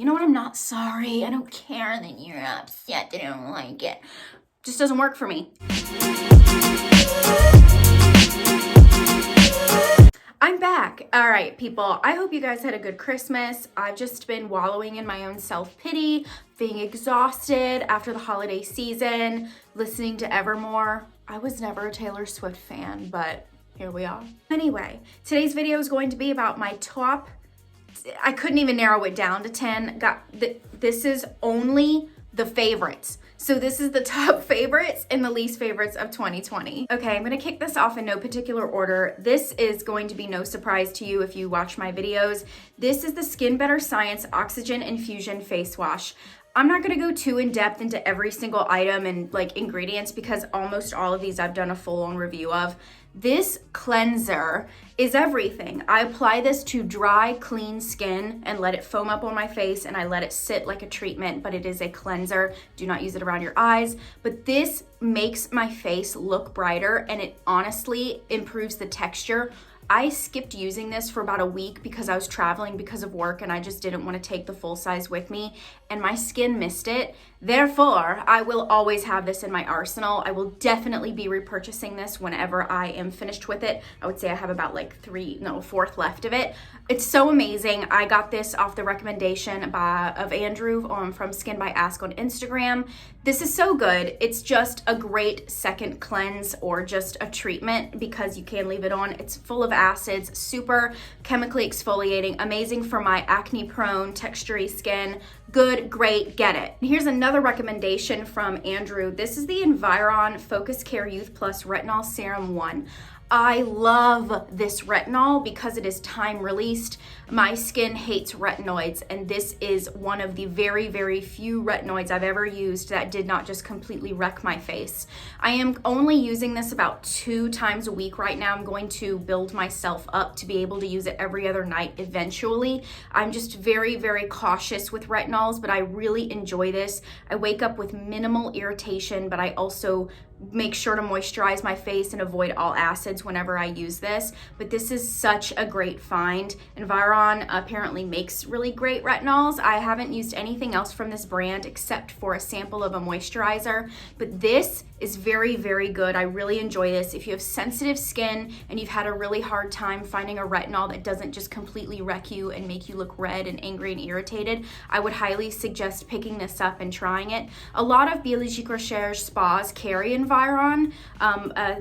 You know what? I'm not sorry. I don't care that you're upset that I don't like it. Just doesn't work for me. I'm back. All right, people. I hope you guys had a good Christmas. I've just been wallowing in my own self-pity, being exhausted after the holiday season, listening to Evermore. I was never a Taylor Swift fan, but here we are. Anyway, today's video is going to be about my top, I couldn't even narrow it down to 10. This is only the favorites. So this is the top favorites and the least favorites of 2020. Okay, I'm gonna kick this off in no particular order. This is going to be no surprise to you if you watch my videos. This is the SkinBetter Science Oxygen Infusion Face Wash. I'm not gonna go too in depth into every single item and like ingredients because almost all of these I've done a full-on review of. This cleanser is everything. I apply this to dry, clean skin and let it foam up on my face and I let it sit like a treatment, but it is a cleanser. Do not use it around your eyes. But this makes my face look brighter and it honestly improves the texture. I skipped using this for about a week because I was traveling because of work and I just didn't want to take the full size with me and my skin missed it. Therefore, I will always have this in my arsenal. I will definitely be repurchasing this whenever I am finished with it. I would say I have about like a fourth left of it. It's so amazing. I got this off the recommendation of Andrew from Skin by Ask on Instagram. This is so good. It's just a great second cleanse or just a treatment because you can leave it on. It's full of acids, super chemically exfoliating, amazing for my acne prone, textury skin. Good, great, get it. Here's another recommendation from Andrew. This is the Environ Focus Care Youth Plus Retinol Serum 1. I love this retinol because it is time released. My skin hates retinoids, and this is one of the very, very few retinoids I've ever used that did not just completely wreck my face. I am only using this about 2 times a week right now. I'm going to build myself up to be able to use it every other night eventually. I'm just very, very cautious with retinols, but I really enjoy this. I wake up with minimal irritation, but I also make sure to moisturize my face and avoid all acids whenever I use this. But this is such a great find. Environ apparently makes really great retinols. I haven't used anything else from this brand except for a sample of a moisturizer, but this is very, very good. I really enjoy this. If you have sensitive skin and you've had a really hard time finding a retinol that doesn't just completely wreck you and make you look red and angry and irritated, I would highly suggest picking this up and trying it. A lot of Biologique Recherche spas carry Environ.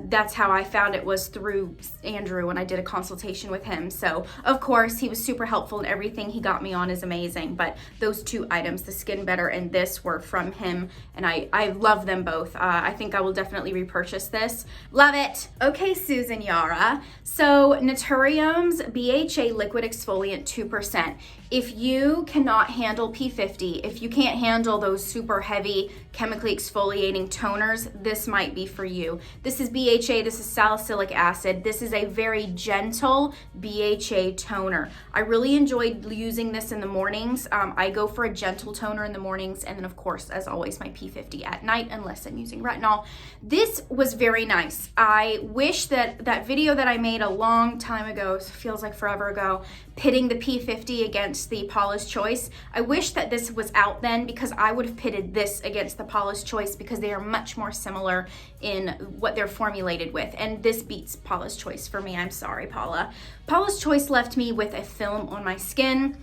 That's how I found it, was through Andrew when I did a consultation with him. So of course he was super helpful and everything he got me on is amazing. But those 2 items, the SkinBetter and this, were from him and I love them both. I think I will definitely repurchase this. Love it. Okay, Susan Yara. So Naturium's BHA liquid exfoliant 2%. If you cannot handle P50, if you can't handle those super heavy chemically exfoliating toners, this might be for you. This is BHA, this is salicylic acid. This is a very gentle BHA toner. I really enjoyed using this in the mornings. I go for a gentle toner in the mornings and then of course, as always, my P50 at night unless I'm using retinol. This was very nice. I wish that that video that I made a long time ago, feels like forever ago, pitting the P50 against the Paula's Choice. I wish that this was out then because I would have pitted this against the Paula's Choice because they are much more similar in what they're formulated with. And this beats Paula's Choice for me. I'm sorry, Paula. Paula's Choice left me with a film on my skin.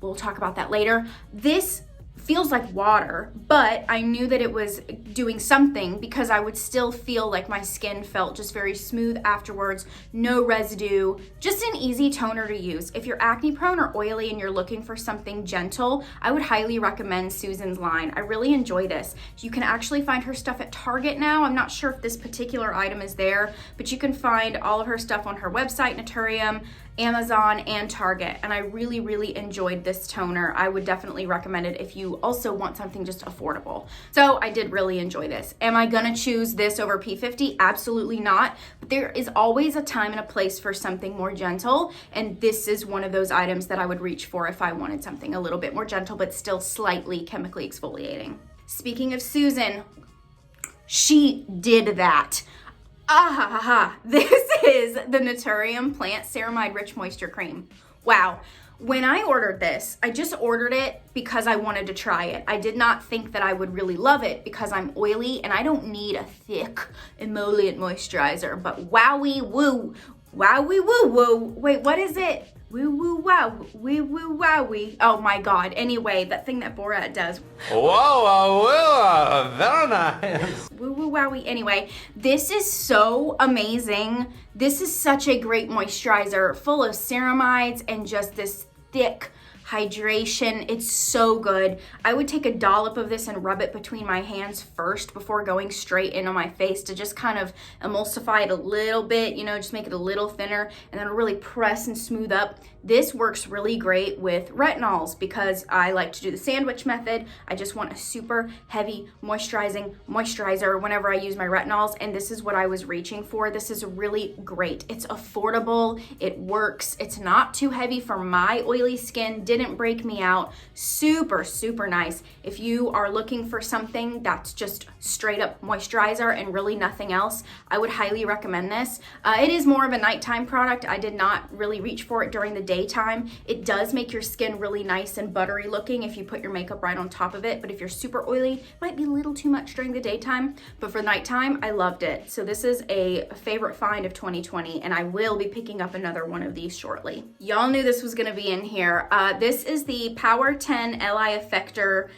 We'll talk about that later. This feels like water, but I knew that it was doing something because I would still feel like my skin felt just very smooth afterwards, no residue, just an easy toner to use. If you're acne prone or oily and you're looking for something gentle, I would highly recommend Susan's line. I really enjoy this. You can actually find her stuff at Target now. I'm not sure if this particular item is there, but you can find all of her stuff on her website, Naturium, Amazon, and Target, and I really, really enjoyed this toner. I would definitely recommend it if you also want something just affordable. So I did really enjoy this. Am I gonna choose this over P50? Absolutely not, but there is always a time and a place for something more gentle, and this is one of those items that I would reach for if I wanted something a little bit more gentle, but still slightly chemically exfoliating. Speaking of Susan, she did that. This is the Naturium Plant Ceramide Rich Moisture Cream. Wow. When I ordered this, I just ordered it because I wanted to try it. I did not think that I would really love it because I'm oily and I don't need a thick emollient moisturizer. But wowie woo, wowie woo woo. Wait, what is it? Woo woo wow, woo woo wowie. Oh my God. Anyway, that thing that Borat does. Whoa, very nice. Woo woo wowie. Anyway, this is so amazing. This is such a great moisturizer, full of ceramides and just this thick hydration. It's so good. I would take a dollop of this and rub it between my hands first before going straight in on my face to just kind of emulsify it a little bit, you know, just make it a little thinner, and then really press and smooth up. This works really great with retinols because I like to do the sandwich method. I just want a super heavy moisturizer whenever I use my retinols, and this is what I was reaching for. This is really great. It's affordable, it works, it's not too heavy for my oily skin, didn't break me out. Super, super nice. If you are looking for something that's just straight up moisturizer and really nothing else, I would highly recommend this. It is more of a nighttime product. I did not really reach for it during the daytime. It does make your skin really nice and buttery looking if you put your makeup right on top of it, but if you're super oily, it might be a little too much during the daytime, but for nighttime, I loved it. So this is a favorite find of 2020, and I will be picking up another one of these shortly. Y'all knew this was gonna be in here. This is the Power 10 Li Effector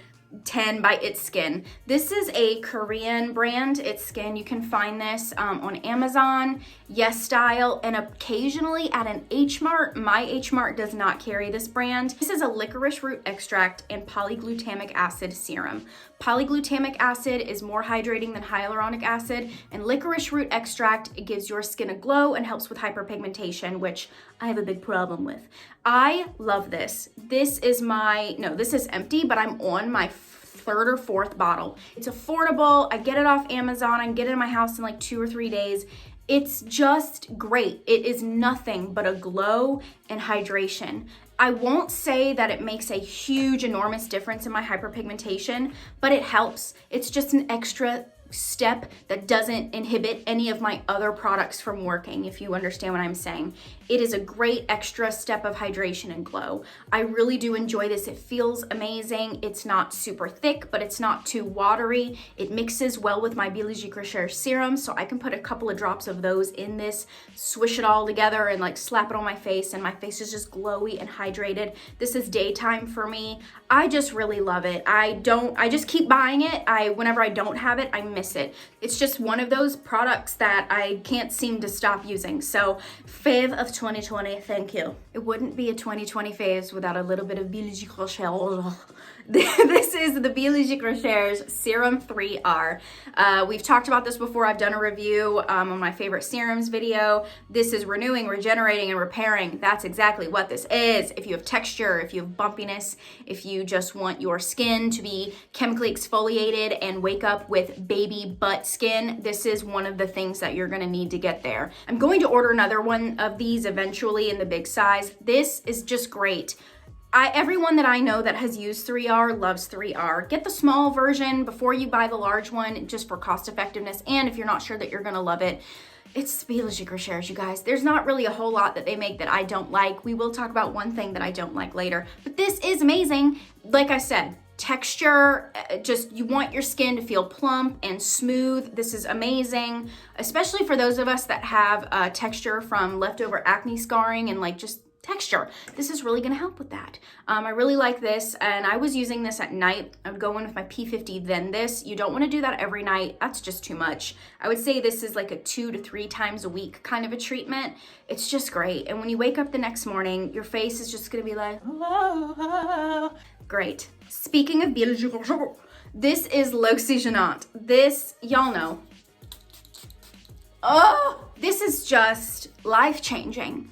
10 by It's Skin. This is a Korean brand, It's Skin. You can find this on Amazon, Yes Style, and occasionally at an H Mart. My H Mart does not carry this brand. This is a licorice root extract and polyglutamic acid serum. Polyglutamic acid is more hydrating than hyaluronic acid, and licorice root extract, it gives your skin a glow and helps with hyperpigmentation, which I have a big problem with. I love this. This is this is empty, but I'm on my third or fourth bottle. It's affordable. I get it off Amazon. I can get it in my house in like 2 or 3 days. It's just great. It is nothing but a glow and hydration. I won't say that it makes a huge, enormous difference in my hyperpigmentation, but it helps. It's just an extra step that doesn't inhibit any of my other products from working, if you understand what I'm saying. It is a great extra step of hydration and glow. I really do enjoy this. It feels amazing. It's not super thick, but it's not too watery. It mixes well with my Biologique Recherche serum, so I can put a couple of drops of those in this, swish it all together and like slap it on my face, and my face is just glowy and hydrated. This is daytime for me. I just really love it. I just keep buying it. Whenever I don't have it, I miss it. It's just one of those products that I can't seem to stop using. So fave of 2020, thank you. It wouldn't be a 2020 faves without a little bit of Biologique Recherche. This is the Biologique Recherche Serum 3R. We've talked about this before. I've done a review on my favorite serums video. This is renewing, regenerating, and repairing. That's exactly what this is. If you have texture, if you have bumpiness, if you just want your skin to be chemically exfoliated and wake up with baby butt skin, this is one of the things that you're gonna need to get there. I'm going to order another one of these eventually in the big size. This is just great. Everyone that I know that has used 3R loves 3R. Get the small version before you buy the large one, just for cost effectiveness, and if you're not sure that you're gonna love it. It's Biologique Recherche, you guys. There's not really a whole lot that they make that I don't like. We will talk about one thing that I don't like later, but this is amazing. Like I said, texture, just you want your skin to feel plump and smooth. This is amazing, especially for those of us that have texture from leftover acne scarring and like just texture. This is really gonna help with that. I really like this, and I was using this at night. I would go in with my P50, then this. You don't wanna do that every night. That's just too much. I would say this is like a 2 to 3 times a week kind of a treatment. It's just great. And when you wake up the next morning, your face is just gonna be like, oh. Great. Speaking of Biologique, this is L'Oxygenant. This, y'all know. Oh, this is just life-changing.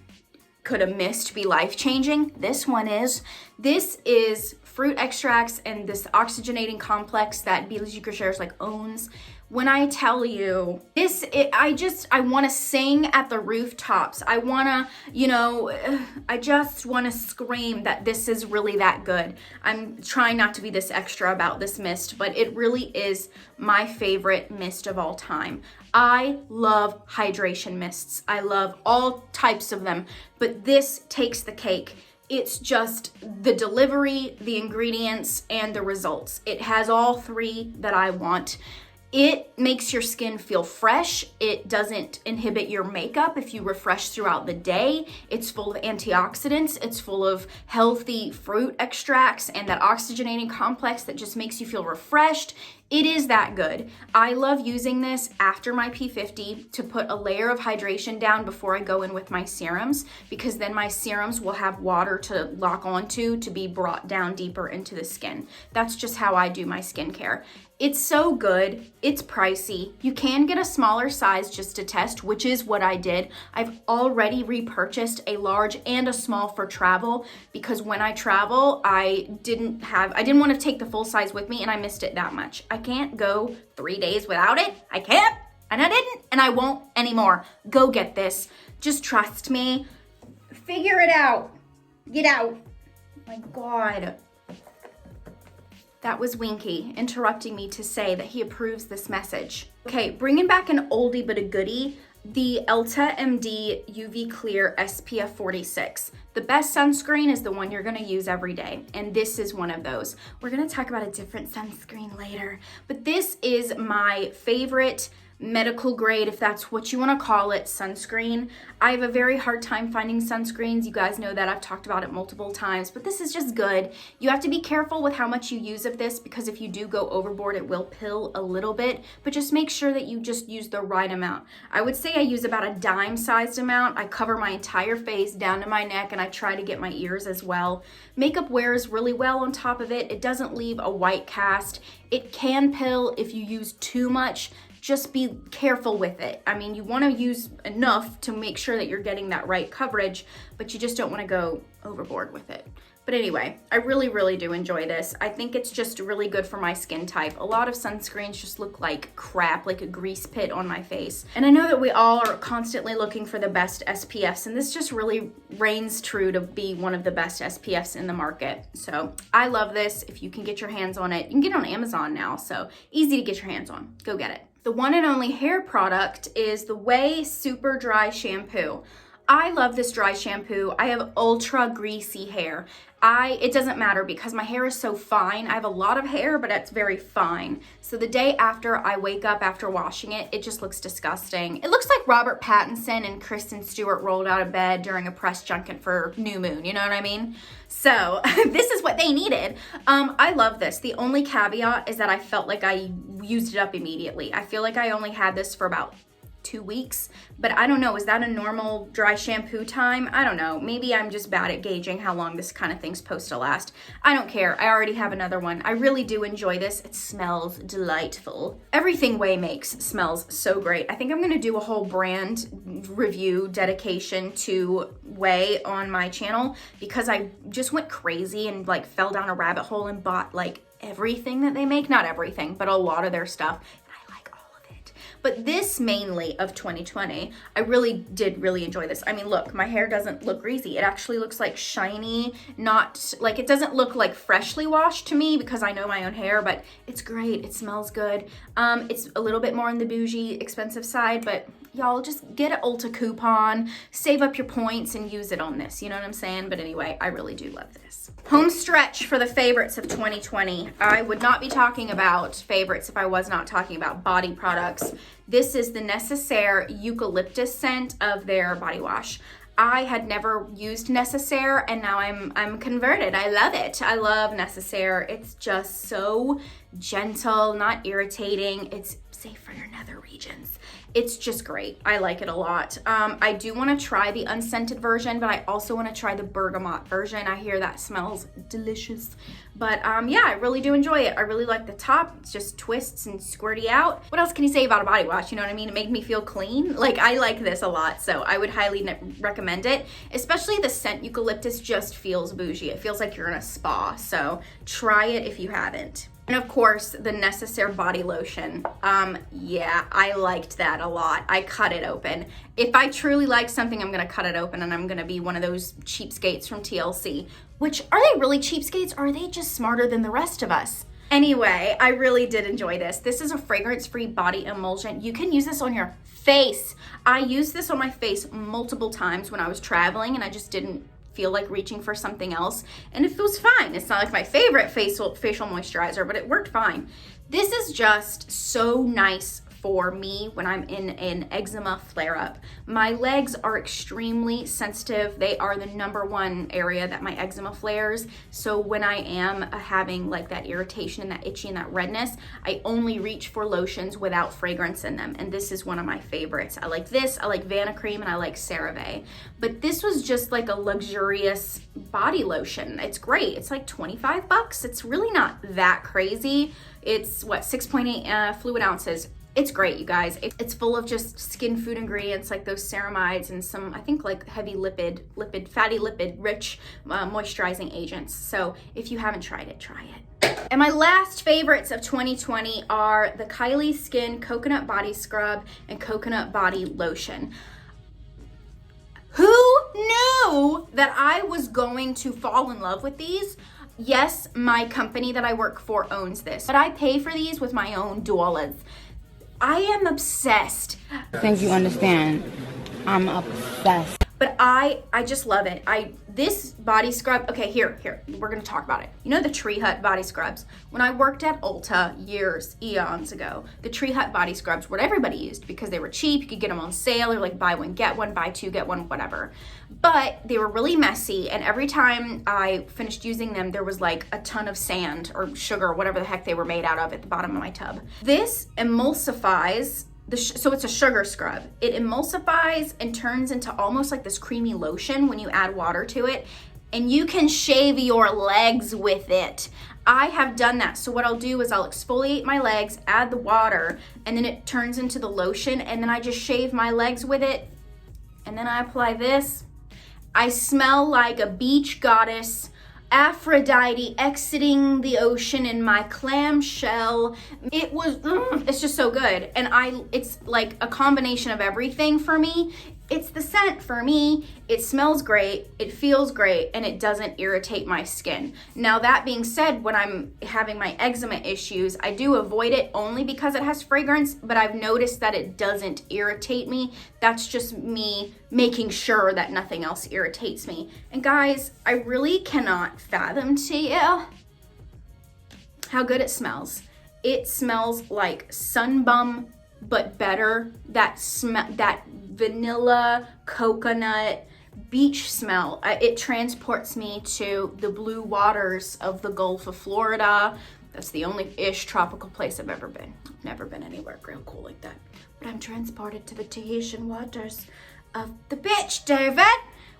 Could a mist be life-changing? This one is. This is fruit extracts and this oxygenating complex that Biologique Recherche like owns. When I tell you this, I want to sing at the rooftops. I want to, I just want to scream that this is really that good. I'm trying not to be this extra about this mist, but it really is my favorite mist of all time. I love hydration mists. I love all types of them, but this takes the cake. It's just the delivery, the ingredients, and the results. It has all three that I want. It makes your skin feel fresh. It doesn't inhibit your makeup if you refresh throughout the day. It's full of antioxidants. It's full of healthy fruit extracts and that oxygenating complex that just makes you feel refreshed. It is that good. I love using this after my P50 to put a layer of hydration down before I go in with my serums, because then my serums will have water to lock onto to be brought down deeper into the skin. That's just how I do my skincare. It's so good. It's pricey. You can get a smaller size just to test, which is what I did. I've already repurchased a large and a small for travel, because when I travel, I didn't want to take the full size with me, and I missed it that much. I can't go 3 days without it. I can't, and I didn't, and I won't anymore. Go get this. Just trust me. Figure it out. Get out. My God. That was Winky interrupting me to say that he approves this message. Okay, bringing back an oldie but a goodie, the EltaMD UV Clear SPF 46. The best sunscreen is the one you're gonna use every day, and this is one of those. We're gonna talk about a different sunscreen later, but this is my favorite medical grade, if that's what you want to call it, sunscreen. I have a very hard time finding sunscreens. You guys know that. I've talked about it multiple times, but this is just good. You have to be careful with how much you use of this, because if you do go overboard, it will pill a little bit, but just make sure that you just use the right amount. I would say I use about a dime-sized amount. I cover my entire face down to my neck, and I try to get my ears as well. Makeup wears really well on top of it. It doesn't leave a white cast. It can pill if you use too much. Just be careful with it. I mean, you want to use enough to make sure that you're getting that right coverage, but you just don't want to go overboard with it. But anyway, I really, really do enjoy this. I think it's just really good for my skin type. A lot of sunscreens just look like crap, like a grease pit on my face. And I know that we all are constantly looking for the best SPFs, and this just really reigns true to be one of the best SPFs in the market. So I love this. If you can get your hands on it, you can get it on Amazon now, so easy to get your hands on. Go get it. The one and only hair product is the Ouai Super Dry Shampoo. I love this dry shampoo. I have ultra greasy hair. It doesn't matter because my hair is so fine. I have a lot of hair, but it's very fine. So the day after I wake up after washing it, it just looks disgusting. It looks like Robert Pattinson and Kristen Stewart rolled out of bed during a press junket for New Moon, you know what I mean? So this is what they needed. I love this. The only caveat is that I felt like I used it up immediately. I feel like I only had this for about 2 weeks, but I don't know, is that a normal dry shampoo time? I don't know. Maybe I'm just bad at gauging how long this kind of thing's supposed to last. I don't care. I already have another one. I really do enjoy this. It smells delightful. Everything Ouai makes smells so great. I think I'm gonna do a whole brand review dedication to Ouai on my channel, because I just went crazy and like fell down a rabbit hole and bought like everything that they make. Not everything, but a lot of their stuff. But this mainly of 2020, I really did enjoy this. I mean, look, my hair doesn't look greasy. It actually looks like shiny, not like, it doesn't look like freshly washed to me because I know my own hair, but it's great. It smells good. It's a little bit more on the bougie, expensive side, but y'all just get an Ulta coupon, save up your points and use it on this. You know what I'm saying? But anyway, I really do love this. Home stretch for the favorites of 2020. I would not be talking about favorites if I was not talking about body products. This is the Necessaire eucalyptus scent of their body wash. I had never used Necessaire, and now I'm converted. I love it. I love Necessaire. It's just so gentle, not irritating. It's safe for your nether regions. It's just great. I like it a lot. I do want to try the unscented version, but I also want to try the bergamot version. I hear that smells delicious. But yeah, I really do enjoy it. I really like the top. It just twists and squirty out. What else can you say about a body wash? You know what I mean? It made me feel clean. Like, I like this a lot, so I would highly recommend it. Especially the scent eucalyptus just feels bougie. It feels like you're in a spa, so try it if you haven't. And of course, the Necessaire body lotion. Yeah, I liked that a lot. I cut it open. If I truly like something, I'm gonna cut it open, and I'm gonna be one of those cheapskates from TLC. Which, are they really cheapskates, or are they just smarter than the rest of us? Anyway, I really did enjoy this. This is a fragrance-free body emulsion. You can use this on your face. I used this on my face multiple times when I was traveling, and I just didn't feel like reaching for something else. And it was fine. It's not like my favorite facial moisturizer, but it worked fine. This is just so nice for me when I'm in an eczema flare-up. My legs are extremely sensitive. They are the #1 area that my eczema flares. So when I am having like that irritation and that itchy and that redness, I only reach for lotions without fragrance in them. And this is one of my favorites. I like this, I like Vanacream, and I like CeraVe. But this was just like a luxurious body lotion. It's great. It's like 25 bucks. It's really not that crazy. It's what, 6.8 fluid ounces. It's great, you guys. It's full of just skin food ingredients like those ceramides and some, I think, like heavy fatty lipid rich moisturizing agents. So if you haven't tried it, try it. And my last favorites of 2020 are the Kylie Skin Coconut Body Scrub and Coconut Body Lotion. Who knew that I was going to fall in love with these? Yes, my company that I work for owns this, but I pay for these with my own dollars. I am obsessed. I think you understand. I'm obsessed. But I just love it. This body scrub, okay, here, we're gonna talk about it. You know the Tree Hut body scrubs? When I worked at Ulta eons ago, the Tree Hut body scrubs, what everybody used because they were cheap, you could get them on sale, or like buy one, get one, buy two, get one, whatever. But they were really messy, and every time I finished using them, there was like a ton of sand or sugar, or whatever the heck they were made out of at the bottom of my tub. This emulsifies, so it's a sugar scrub. It emulsifies and turns into almost like this creamy lotion when you add water to it, and you can shave your legs with it. I have done that. So what I'll do is I'll exfoliate my legs, add the water, and then it turns into the lotion, and then I just shave my legs with it, and then I apply this. I smell like a beach goddess, Aphrodite exiting the ocean in my clamshell. It was, it's just so good. And it's like a combination of everything for me. It's the scent for me. It smells great, it feels great, and it doesn't irritate my skin. Now that being said, when I'm having my eczema issues, I do avoid it only because it has fragrance, but I've noticed that it doesn't irritate me. That's just me making sure that nothing else irritates me. And guys, I really cannot fathom to you how good it smells. It smells like Sunbum, but better. That vanilla coconut beach smell. It transports me to the blue waters of the Gulf of Florida. That's the only-ish tropical place I've ever been. I've never been anywhere real cool like that. But I'm transported to the Tahitian waters of the beach, David,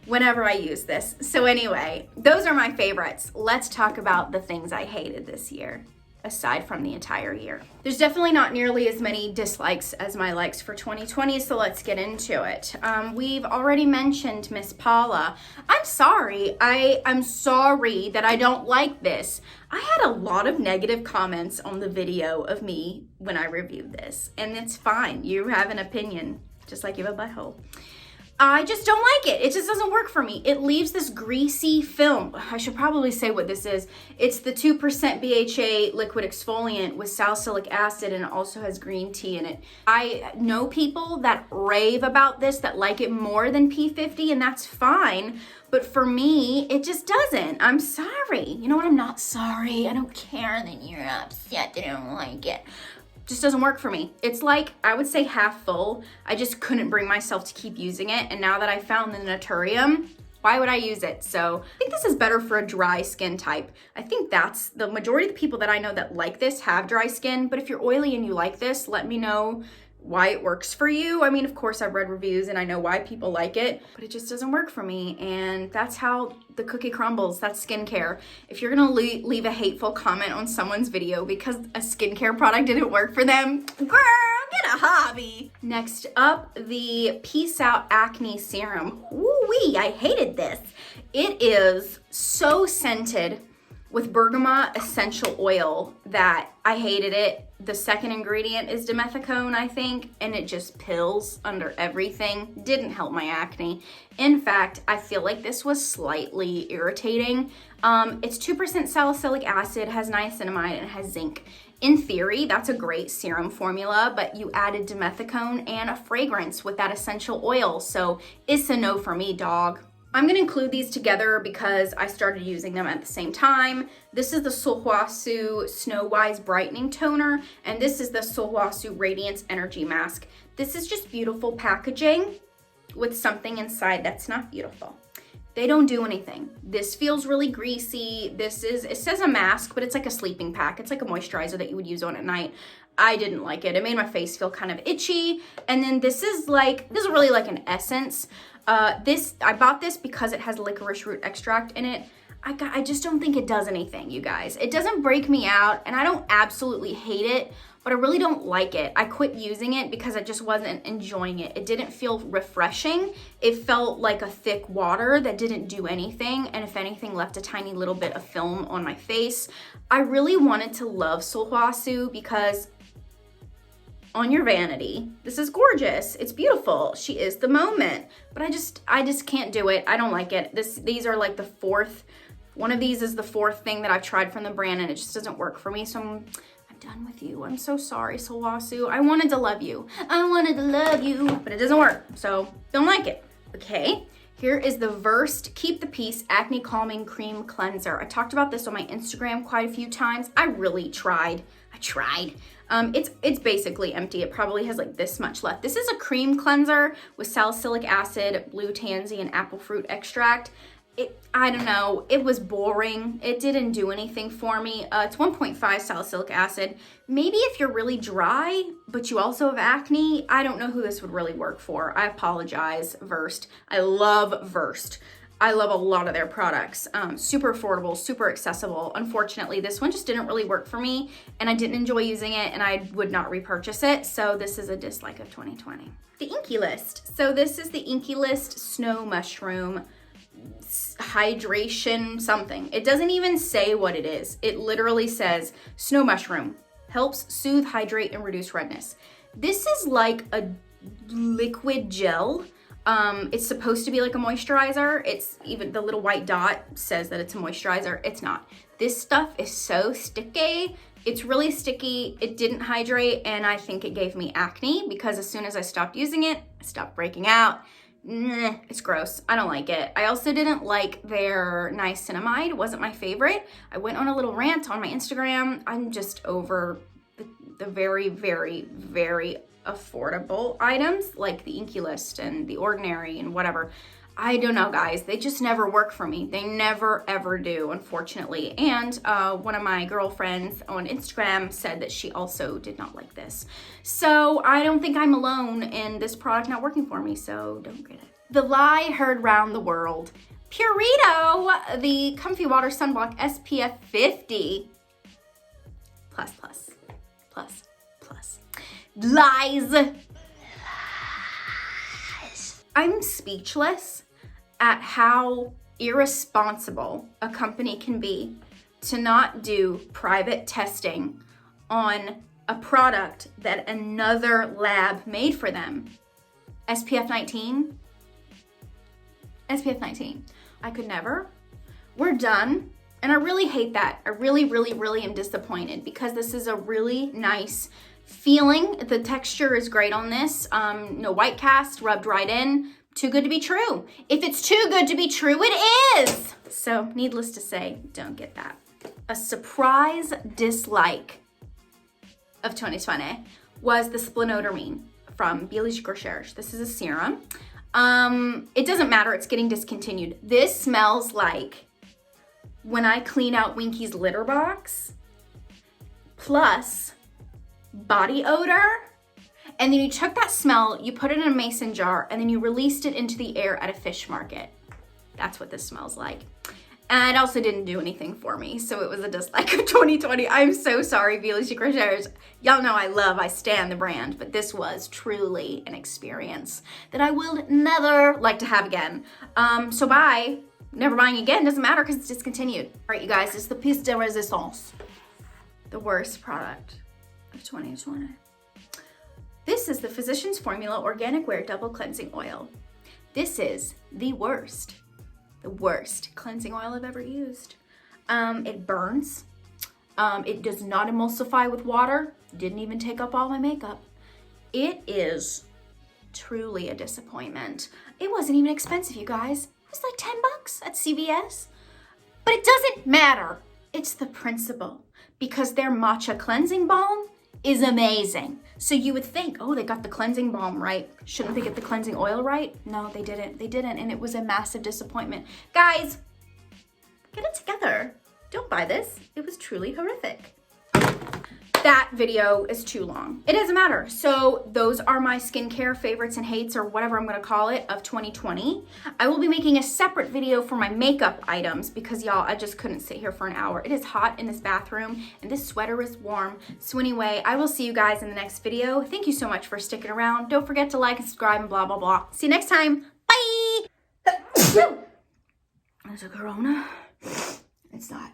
whenever I use this. So anyway, those are my favorites. Let's talk about the things I hated this year, aside from the entire year. There's definitely not nearly as many dislikes as my likes for 2020, so let's get into it. We've already mentioned Miss Paula. I'm sorry. I'm sorry that I don't like this. I had a lot of negative comments on the video of me when I reviewed this, and it's fine. You have an opinion, just like you have a butthole. I just don't like it. It just doesn't work for me. It leaves this greasy film. I should probably say what this is. It's the 2% BHA liquid exfoliant with salicylic acid, and it also has green tea in it. I know people that rave about this, that like it more than P50, and that's fine. But for me, it just doesn't. I'm sorry. You know what? I'm not sorry. I don't care that you're upset that I don't like it. Just doesn't work for me. It's like, I would say half full. I just couldn't bring myself to keep using it. And now that I found the Naturium, why would I use it? So I think this is better for a dry skin type. I think that's the majority of the people that I know that like this have dry skin. But if you're oily and you like this, let me know why it works for you. I mean, of course, I've read reviews and I know why people like it, but it just doesn't work for me. And that's how the cookie crumbles. That's skincare. If you're gonna leave a hateful comment on someone's video because a skincare product didn't work for them, girl, get a hobby. Next up, the Peace Out Acne Serum. Woo-wee, I hated this. It is so scented with bergamot essential oil that I hated it. The second ingredient is dimethicone, I think, and it just pills under everything. Didn't help my acne. In fact, I feel like this was slightly irritating. It's 2% salicylic acid, has niacinamide, and has zinc. In theory, that's a great serum formula, but you added dimethicone and a fragrance with that essential oil, so it's a no for me, dog. I'm gonna include these together because I started using them at the same time. This is the Sulwhasoo Snow Wise Brightening Toner, and this is the Sulwhasoo Radiance Energy Mask. This is just beautiful packaging with something inside that's not beautiful. They don't do anything. This feels really greasy. It says a mask, but it's like a sleeping pack. It's like a moisturizer that you would use on at night. I didn't like it. It made my face feel kind of itchy. And then this is really like an essence. I bought this because it has licorice root extract in it. I just don't think it does anything, you guys. It doesn't break me out, and I don't absolutely hate it, but I really don't like it. I quit using it because I just wasn't enjoying it. It didn't feel refreshing. It felt like a thick water that didn't do anything, and if anything, left a tiny little bit of film on my face. I really wanted to love Sulwhasoo because on your vanity, this is gorgeous. It's beautiful. She is the moment, but I just can't do it. I don't like it. These are like the fourth. One of these is the fourth thing that I've tried from the brand, and it just doesn't work for me. So I'm done with you. I'm so sorry, Sulwhasoo. I wanted to love you. I wanted to love you, but it doesn't work. So don't like it. Okay. Here is the Versed Keep the Peace Acne Calming Cream Cleanser. I talked about this on my Instagram quite a few times. I really tried. It's basically empty. It probably has like this much left. This is a cream cleanser with salicylic acid, blue tansy, and apple fruit extract. I don't know, it was boring. It didn't do anything for me. It's 1.5 salicylic acid. Maybe if you're really dry, but you also have acne, I don't know who this would really work for. I apologize, Versed. I love Versed. I love a lot of their products. Super affordable, super accessible. Unfortunately, this one just didn't really work for me, and I didn't enjoy using it, and I would not repurchase it. So this is a dislike of 2020. The Inkey List. So this is the Inkey List Snow Mushroom Hydration something. It doesn't even say what it is. It literally says snow mushroom helps soothe, hydrate, and reduce redness. This is like a liquid gel. It's supposed to be like a moisturizer. It's even the little white dot says that it's a moisturizer. It's not. This stuff is so sticky. It's really sticky. It didn't hydrate, and I think it gave me acne because as soon as I stopped using it, I stopped breaking out. It's gross. I don't like it. I also didn't like their niacinamide. It wasn't my favorite. I went on a little rant on my Instagram. I'm just over the very, very, very affordable items like the Inkey List and the Ordinary and whatever. I don't know, guys. They just never work for me. They never, ever do, unfortunately. And one of my girlfriends on Instagram said that she also did not like this. So I don't think I'm alone in this product not working for me, so don't get it. The lie heard round the world. Purito, the Comfy Water Sunblock SPF 50. Plus. Lies. I'm speechless at how irresponsible a company can be to not do private testing on a product that another lab made for them. SPF 19? SPF 19. I could never. We're done. And I really hate that. I really, really, really am disappointed because this is a really nice feeling. The texture is great on this. No white cast, rubbed right in. Too good to be true. If it's too good to be true, it is. So needless to say, don't get that. A surprise dislike of 2020 was the splenodermine from Biologique Recherche. This is a serum. It doesn't matter, it's getting discontinued. This smells like when I clean out Winky's litter box, plus body odor, and then you took that smell, you put it in a mason jar, and then you released it into the air at a fish market. That's what this smells like. And it also didn't do anything for me, so it was a dislike of 2020. I'm so sorry, Biologique Recherche. Y'all know I stan the brand, but this was truly an experience that I will never like to have again. So bye. Never buying again, doesn't matter because it's discontinued. All right, you guys, it's the pièce de résistance. The worst product of 2020. This is the Physicians Formula Organic Wear Double Cleansing Oil. This is the worst cleansing oil I've ever used. It burns. It does not emulsify with water. Didn't even take up all my makeup. It is truly a disappointment. It wasn't even expensive, you guys. was like 10 bucks at CVS. But it doesn't matter. It's the principle. Because their matcha cleansing balm is amazing. So you would think, oh, they got the cleansing balm right. Shouldn't they get the cleansing oil right? No, they didn't. They didn't, and it was a massive disappointment. Guys, get it together. Don't buy this. It was truly horrific. That video is too long. It doesn't matter. So those are my skincare favorites and hates, or whatever I'm gonna call it, of 2020. I will be making a separate video for my makeup items because y'all, I just couldn't sit here for an hour. It is hot in this bathroom and this sweater is warm. So anyway, I will see you guys in the next video. Thank you so much for sticking around. Don't forget to like and subscribe and blah, blah, blah. See you next time. Bye. There's a corona. It's not.